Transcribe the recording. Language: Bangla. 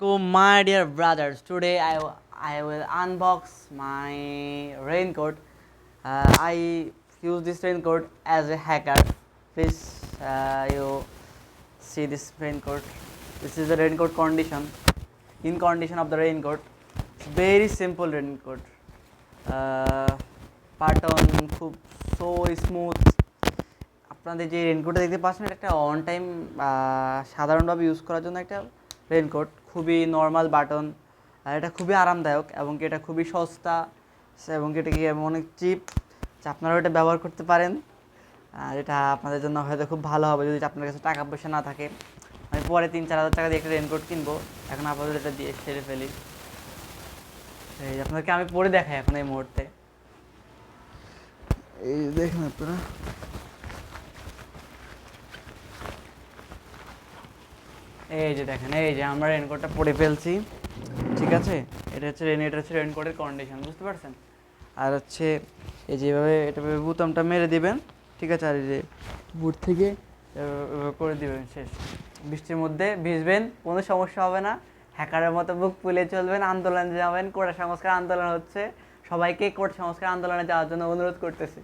Assalamualaikum, my dear brothers. Today I will unbox my raincoat. I use this raincoat as a hacker. Please, you see this raincoat. This is the raincoat condition. In condition of the raincoat, it's very simple raincoat. Pattern খুব so smooth. আপনাদের যে রেনকোটটা দেখতে পাচ্ছেন এটা একটা অন টাইম সাধারণভাবে ইউজ করার জন্য একটা রেনকোট, খুবই নর্মাল বাটন, আর এটা খুবই আরামদায়ক এবং এটা খুবই সস্তা এবং এটা কি অনেক চিপ, আপনারাও এটা ব্যবহার করতে পারেন। আর এটা আপনাদের জন্য হয়তো খুব ভালো হবে যদি আপনার কাছে টাকা পয়সা না থাকে। আমি পরে 3-4 হাজার টাকা দিয়ে একটা রেনকোট কিনবো, এখন আপাতত এটা দিয়ে সেরে ফেলি। এই আপনাদেরকে আমি পরে দেখাই এখন এই মুহূর্তে। এই দেখেন আপনারা, এই যে দেখেন, এই যে আমরা রেনকোটটা পরে ফেলছি, ঠিক আছে। এটা হচ্ছে রেনকোটের কন্ডিশন, বুঝতে পারছেন। আর হচ্ছে এই যেভাবে এটা বোতামটা মেরে দিবেন, ঠিক আছে। আর এই যে বুট থেকে করে দিবেন, শেষ। বৃষ্টির মধ্যে ভিজবেন, কোনো সমস্যা হবে না। হ্যাকারের মতো বুক ফুলে চলবেন, আন্দোলনে যাবেন। কোটা সংস্কার আন্দোলন হচ্ছে, সবাইকে কোটা সংস্কার আন্দোলনে যাওয়ার জন্য অনুরোধ করতেছি।